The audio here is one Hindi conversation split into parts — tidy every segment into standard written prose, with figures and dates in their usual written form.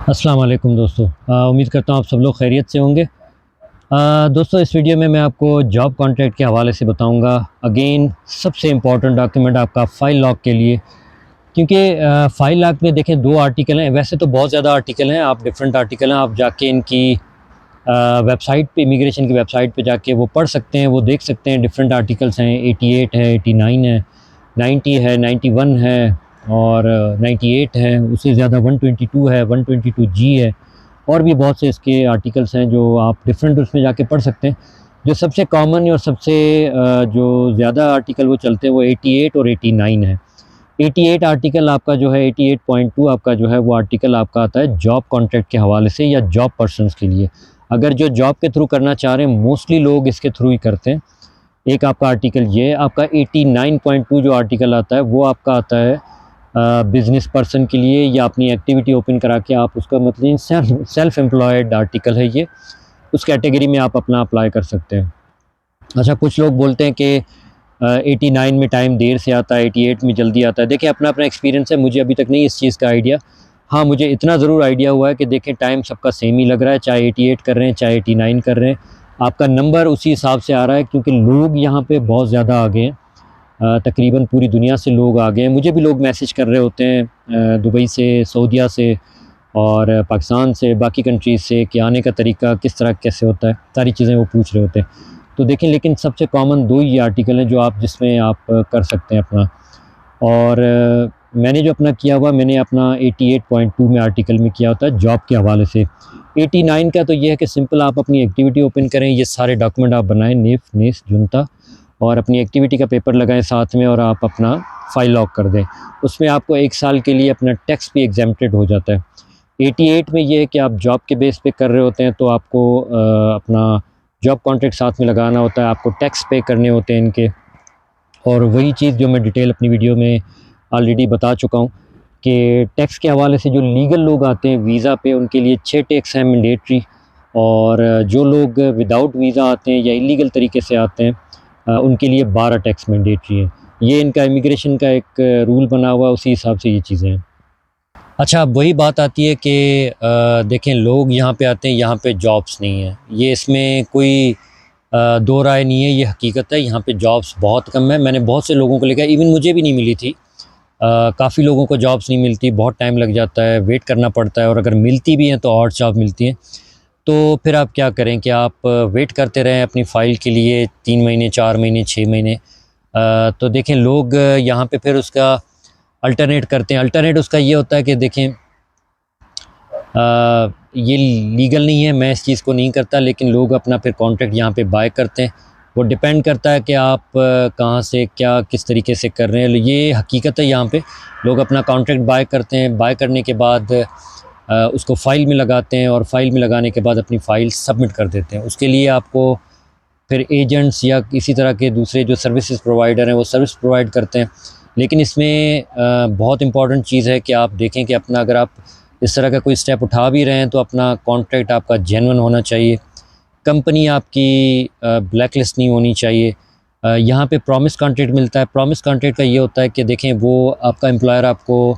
अस्सलाम वालेकुम दोस्तों। उम्मीद करता हूँ आप सब लोग खैरियत से होंगे। दोस्तों, इस वीडियो में मैं आपको जॉब कॉन्ट्रैक्ट के हवाले से बताऊंगा। अगेन सबसे इम्पॉर्टेंट डॉक्यूमेंट आपका फ़ाइल लॉक के लिए, क्योंकि फ़ाइल लॉक में देखें 2 आर्टिकल हैं। वैसे तो बहुत ज़्यादा आर्टिकल हैं, आप डिफरेंट आर्टिकल हैं, आप जाके इनकी वेबसाइट पे, इमिग्रेशन की वेबसाइट पे जाके वो पढ़ सकते हैं, वो देख सकते हैं। डिफरेंट आर्टिकल्स हैं, 88 है, 89 है, 90 है, 91 है और 98 है, उससे ज़्यादा 122 है, 122 जी है, और भी बहुत से इसके आर्टिकल्स हैं जो आप डिफरेंट उसमें जाके पढ़ सकते हैं। जो सबसे कॉमन और सबसे जो ज़्यादा आर्टिकल वो चलते हैं वो 88 और 89 है। 88 आर्टिकल आपका जो है, 88.2 आपका जो है वो आर्टिकल आपका आता है जॉब कॉन्ट्रैक्ट के हवाले से या जॉब पर्सन्स के लिए। अगर जो जॉब के थ्रू करना चाह रहे हैं, मोस्टली लोग इसके थ्रू ही करते हैं। एक आपका आर्टिकल ये आपका 89.2 जो आर्टिकल आता है वो आपका आता है बिज़नेस पर्सन के लिए, या अपनी एक्टिविटी ओपन करा के आप उसका मतलब सेल्फ एम्प्लॉयड आर्टिकल है ये, उस कैटेगरी में आप अपना अप्लाई कर सकते हैं। अच्छा, कुछ लोग बोलते हैं कि 89 में टाइम देर से आता है, 88 में जल्दी आता है। देखिए, अपना अपना एक्सपीरियंस है, मुझे अभी तक नहीं इस चीज़ का आइडिया। हाँ, मुझे इतना ज़रूर आइडिया हुआ है कि देखें टाइम सबका सेम ही लग रहा है, चाहे 88 कर रहे हैं, चाहे 89 कर रहे हैं। आपका नंबर उसी हिसाब से आ रहा है, क्योंकि लोग यहाँ पे बहुत ज़्यादा आ गए हैं। तकरीबन पूरी दुनिया से लोग आ गए हैं। मुझे भी लोग मैसेज कर रहे होते हैं दुबई से, सऊदीया से और पाकिस्तान से, बाकी कंट्रीज़ से, कि आने का तरीका किस तरह कैसे होता है, सारी चीज़ें वो पूछ रहे होते हैं। तो देखें, लेकिन सबसे कॉमन 2 ही आर्टिकल हैं जो आप जिसमें आप कर सकते हैं अपना। और मैंने जो अपना किया हुआ, मैंने अपना 88.2 में आर्टिकल में किया होता है जॉब के हवाले से। 89 का तो ये है कि सिंपल आप अपनी एक्टिविटी ओपन करें, ये सारे डॉक्यूमेंट आप बनाएँ, नेफ़, नेस, जुनता, और अपनी एक्टिविटी का पेपर लगाएं साथ में, और आप अपना फ़ाइल लॉक कर दें। उसमें आपको 1 साल के लिए अपना टैक्स भी एग्जेम्प्टेड हो जाता है। 88 में ये है कि आप जॉब के बेस पे कर रहे होते हैं, तो आपको अपना जॉब कॉन्ट्रैक्ट साथ में लगाना होता है, आपको टैक्स पे करने होते हैं इनके। और वही चीज़ जो मैं डिटेल अपनी वीडियो में ऑलरेडी बता चुका हूँ कि टैक्स के हवाले से जो लीगल लोग आते हैं वीज़ा पे, उनके लिए 6 टैक्स हैं मैंडेटरी, और जो लोग विदाउट वीज़ा आते हैं या इलीगल तरीके से आते हैं उनके लिए 12 टैक्स मैंडेटरी हैं। ये इनका इमिग्रेशन का एक रूल बना हुआ है, उसी हिसाब से ये चीज़ें हैं। अच्छा, अब वही बात आती है कि देखें, लोग यहाँ पे आते हैं, यहाँ पे जॉब्स नहीं है। ये इसमें कोई दो राय नहीं है, ये हकीकत है। यहाँ पे जॉब्स बहुत कम है। मैंने बहुत से लोगों को लिखा, इवन मुझे भी नहीं मिली थी। काफ़ी लोगों को जॉब्स नहीं मिलती, बहुत टाइम लग जाता है, वेट करना पड़ता है, और अगर मिलती भी हैं तो ऑड जॉब मिलती हैं। तो फिर आप क्या करें कि आप वेट करते रहें अपनी फ़ाइल के लिए 3 महीने, 4 महीने, 6 महीने। तो देखें, लोग यहाँ पे फिर उसका अल्टरनेट करते हैं। अल्टरनेट उसका ये होता है कि देखें, ये लीगल नहीं है, मैं इस चीज़ को नहीं करता, लेकिन लोग अपना फिर कॉन्ट्रैक्ट यहाँ पे बाय करते हैं। वो डिपेंड करता है कि आप कहाँ से क्या किस तरीके से कर रहे हैं। ये हकीकत है, यहाँ पे लोग अपना कॉन्ट्रैक्ट बाय करते हैं, बाय करने के बाद उसको फ़ाइल में लगाते हैं, और फ़ाइल में लगाने के बाद अपनी फ़ाइल सबमिट कर देते हैं। उसके लिए आपको फिर एजेंट्स या इसी तरह के दूसरे जो सर्विसेज प्रोवाइडर हैं वो सर्विस प्रोवाइड करते हैं। लेकिन इसमें बहुत इंपॉर्टेंट चीज़ है कि आप देखें कि अपना, अगर आप इस तरह का कोई स्टेप उठा भी रहे हैं तो अपना कॉन्ट्रैक्ट आपका जेन्युइन होना चाहिए। कंपनी आपकी ब्लैक लिस्ट नहीं होनी चाहिए। यहाँ पे प्रॉमिस कॉन्ट्रैक्ट मिलता है। प्रॉमिस कॉन्ट्रैक्ट का ये होता है कि देखें, वो आपका एम्प्लॉयर आपको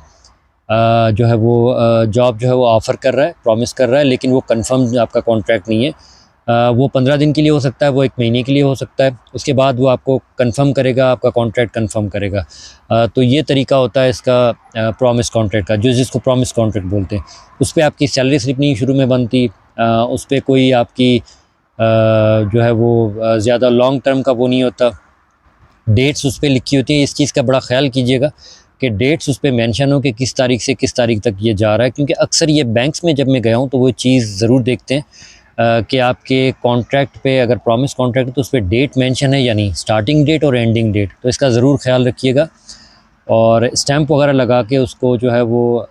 जो है वो जॉब जो है वो ऑफ़र कर रहा है, प्रॉमिस कर रहा है, लेकिन वो कंफर्म आपका कॉन्ट्रैक्ट नहीं है। वो 15 दिन के लिए हो सकता है, वो 1 महीने के लिए हो सकता है। उसके बाद वो आपको कंफर्म करेगा, आपका कॉन्ट्रैक्ट कंफर्म करेगा। तो ये तरीका होता है इसका प्रॉमिस कॉन्ट्रैक्ट का, जिसको प्रॉमिस कॉन्ट्रैक्ट बोलते हैं। उस पर आपकी सैलरी स्लिप नहीं शुरू में बनती, उस पर कोई आपकी जो है वो ज़्यादा लॉन्ग टर्म का वो नहीं होता। डेट्स उस पर लिखी होती है। इस चीज़ का बड़ा ख्याल कीजिएगा कि डेट्स उस पर मेंशन हो कि किस तारीख से किस तारीख तक ये जा रहा है, क्योंकि अक्सर ये बैंक्स में जब मैं गया हूँ तो वो चीज़ ज़रूर देखते हैं कि आपके कॉन्ट्रैक्ट पे अगर प्रॉमिस कॉन्ट्रैक्ट है तो उस पर डेट मेंशन है या नहीं, स्टार्टिंग डेट और एंडिंग डेट। तो इसका ज़रूर ख्याल रखिएगा, और स्टैंप वगैरह लगा के उसको जो है वो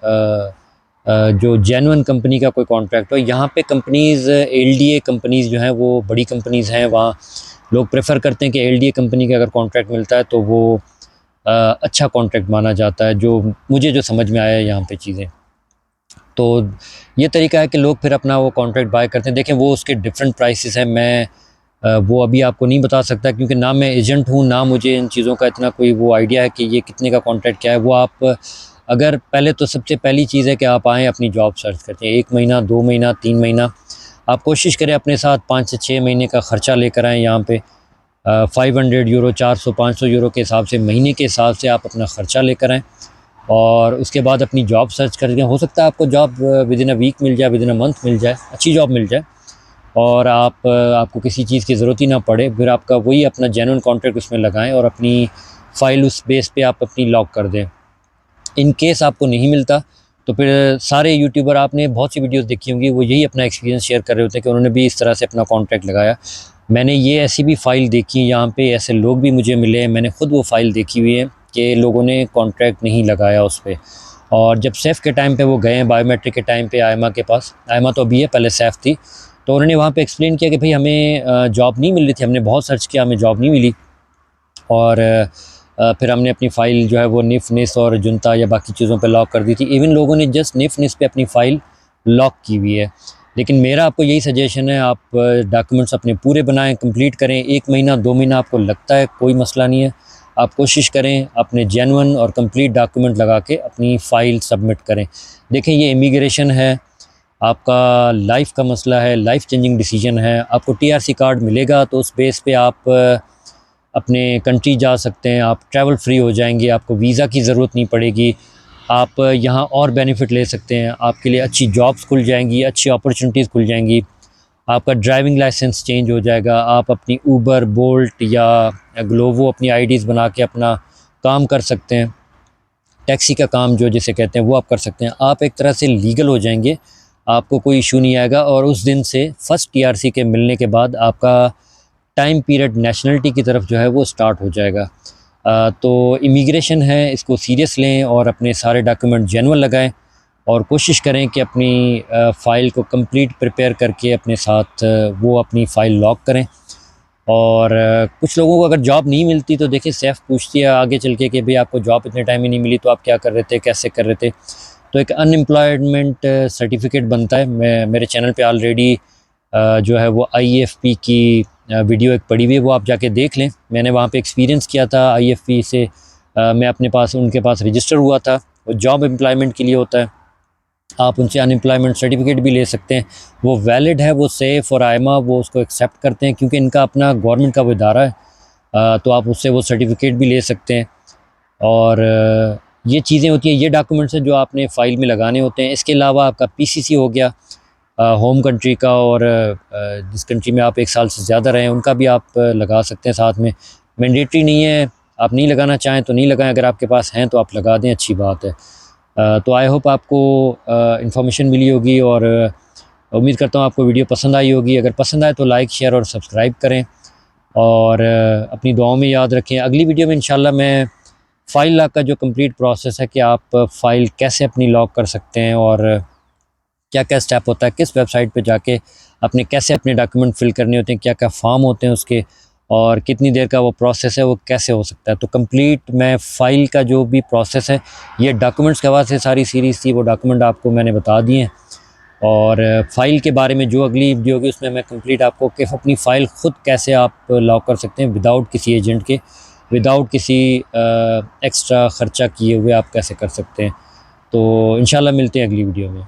जो जेन्युइन कंपनी का कोई कॉन्ट्रैक्ट हो। यहाँ पे कंपनीज़, एलडीए कंपनीज़ जो हैं वो बड़ी कंपनीज़ हैं, वहाँ लोग प्रेफर करते हैं कि एलडीए कंपनी का अगर कॉन्ट्रैक्ट मिलता है तो वो अच्छा कॉन्ट्रैक्ट माना जाता है, जो मुझे जो समझ में आया है यहाँ पे चीज़ें। तो ये तरीका है कि लोग फिर अपना वो कॉन्ट्रैक्ट बाय करते हैं। देखें, वो उसके डिफरेंट प्राइसेस हैं। मैं वो अभी आपको नहीं बता सकता, क्योंकि ना मैं एजेंट हूँ, ना मुझे इन चीज़ों का इतना कोई वो आइडिया है कि ये कितने का कॉन्ट्रैक्ट क्या है। वो आप अगर पहले तो सबसे पहली चीज़ है कि आप आएँ अपनी जॉब सर्च करते हैं, 1 महीना, 2 महीना, 3 महीना, आप कोशिश करें अपने साथ 5 से 6 महीने का ख़र्चा लेकर आएँ यहाँ पे। 500 यूरो, 400-500 यूरो के हिसाब से, महीने के हिसाब से आप अपना ख़र्चा लेकर आएँ और उसके बाद अपनी जॉब सर्च करके, हो सकता है आपको जॉब विदिन अ वीक मिल जाए, विदिन अ मंथ मिल जाए, अच्छी जॉब मिल जाए और आपको किसी चीज़ की ज़रूरत ही ना पड़े। फिर आपका वही अपना जेन्युइन कॉन्ट्रैक्ट उसमें लगाएँ और अपनी फ़ाइल उस बेस पे आप अपनी लॉक कर दें। इन केस आपको नहीं मिलता तो फिर सारे यूट्यूबर, आपने बहुत सी वीडियोस देखी होंगी, वो यही अपना एक्सपीरियंस शेयर कर रहे होते हैं कि उन्होंने भी इस तरह से अपना कॉन्ट्रैक्ट लगाया। मैंने ये ऐसी भी फ़ाइल देखी यहाँ पे, ऐसे लोग भी मुझे मिले हैं, मैंने ख़ुद वो फ़ाइल देखी हुई है कि लोगों ने कॉन्ट्रैक्ट नहीं लगाया उस पर। और जब सैफ़ के टाइम पे वो गए हैं, बायोमेट्रिक के टाइम पे आयमा के पास, आयमा तो अभी है, पहले सैफ़ थी, तो उन्होंने वहाँ पे एक्सप्लेन किया कि भाई हमें जॉब नहीं मिल रही थी, हमने बहुत सर्च किया, हमें जॉब नहीं मिली और फिर हमने अपनी फ़ाइल जो है वो निफ़, निस और जुनता या बाकी चीज़ों पे लॉक कर दी थी। इवन लोगों ने जस्ट निफ़, निस पे अपनी फ़ाइल लॉक की हुई है। लेकिन मेरा आपको यही सजेशन है, आप डॉक्यूमेंट्स अपने पूरे बनाएं, कंप्लीट करें। 1 महीना 2 महीना आपको लगता है, कोई मसला नहीं है, आप कोशिश करें अपने जेन्युइन और कंप्लीट डॉक्यूमेंट लगा के अपनी फ़ाइल सबमिट करें। देखें, ये इमिग्रेशन है, आपका लाइफ का मसला है, लाइफ चेंजिंग डिसीजन है। आपको टीआरसी कार्ड मिलेगा तो उस बेस पे आप अपने कंट्री जा सकते हैं, आप ट्रैवल फ्री हो जाएंगे, आपको वीज़ा की ज़रूरत नहीं पड़ेगी, आप यहाँ और बेनिफिट ले सकते हैं, आपके लिए अच्छी जॉब्स खुल जाएंगी, अच्छी अपॉर्चुनिटीज़ खुल जाएंगी, आपका ड्राइविंग लाइसेंस चेंज हो जाएगा, आप अपनी ऊबर, बोल्ट या ग्लोवो अपनी आईडीज़ बना के अपना काम कर सकते हैं, टैक्सी का काम जो जिसे कहते हैं वो आप कर सकते हैं। आप एक तरह से लीगल हो जाएंगे, आपको कोई इशू नहीं आएगा और उस दिन से फर्स्ट टीआरसी के मिलने के बाद आपका टाइम पीरियड नेशनलिटी की तरफ जो है वो स्टार्ट हो जाएगा। तो इमिग्रेशन है, इसको सीरियस लें और अपने सारे डॉक्यूमेंट जेन्युइन लगाएं और कोशिश करें कि अपनी फ़ाइल को कंप्लीट प्रिपेयर करके अपने साथ वो अपनी फ़ाइल लॉक करें। और कुछ लोगों को अगर जॉब नहीं मिलती तो देखिए, सैफ़ पूछती है आगे चल के कि भाई आपको जॉब इतने टाइम ही नहीं मिली तो आप क्या कर रहे थे, कैसे कर रहे थे। तो एक अनएम्प्लॉयमेंट सर्टिफिकेट बनता है। मेरे चैनल पे ऑलरेडी जो है वो आईएफपी की वीडियो एक पड़ी हुई है, वो आप जाके देख लें। मैंने वहाँ पे एक्सपीरियंस किया था आईएफपी से, मैं अपने पास उनके पास रजिस्टर हुआ था। वो जॉब एम्प्लॉयमेंट के लिए होता है, आप उनसे अनएम्प्लॉयमेंट सर्टिफिकेट भी ले सकते हैं, वो वैलिड है, वो सेफ़ और आयमा वो उसको एक्सेप्ट करते हैं क्योंकि इनका अपना गवर्नमेंट का वो इदारा है। तो आप उससे वो सर्टिफिकेट भी ले सकते हैं। और ये चीज़ें होती हैं, ये डॉक्यूमेंट्स हैं जो आपने फ़ाइल में लगाने होते हैं। इसके अलावा आपका पीसीसी हो गया होम कंट्री का, और जिस कंट्री में आप 1 साल से ज़्यादा रहे हैं उनका भी आप लगा सकते हैं साथ में। मैंडेटरी नहीं है, आप नहीं लगाना चाहें तो नहीं लगाएं, अगर आपके पास हैं तो आप लगा दें, अच्छी बात है। तो आई होप आपको इन्फॉर्मेशन मिली होगी और उम्मीद करता हूँ आपको वीडियो पसंद आई होगी। अगर पसंद आए तो लाइक, शेयर और सब्सक्राइब करें और अपनी दुआओं में याद रखें। अगली वीडियो में इंशाल्लाह मैं फ़ाइल लॉक का जो कंप्लीट प्रोसेस है कि आप फ़ाइल कैसे अपनी लॉक कर सकते हैं और क्या क्या स्टेप होता है, किस वेबसाइट पे जाके अपने कैसे अपने डॉक्यूमेंट फ़िल करने होते हैं, क्या क्या फॉर्म होते हैं उसके, और कितनी देर का वो प्रोसेस है, वो कैसे हो सकता है। तो कंप्लीट मैं फ़ाइल का जो भी प्रोसेस है, ये डॉक्यूमेंट्स के हवाले से सारी सीरीज़ थी, वो डॉक्यूमेंट आपको मैंने बता दिए हैं। और फ़ाइल के बारे में जो अगली वीडियो होगी उसमें मैं कंप्लीट आपको कि अपनी फ़ाइल ख़ुद कैसे आप लॉक कर सकते हैं विदाउट किसी एजेंट के, विदाउट किसी एक्स्ट्रा ख़र्चा किए हुए आप कैसे कर सकते हैं। तो इंशाल्लाह मिलते हैं अगली वीडियो में।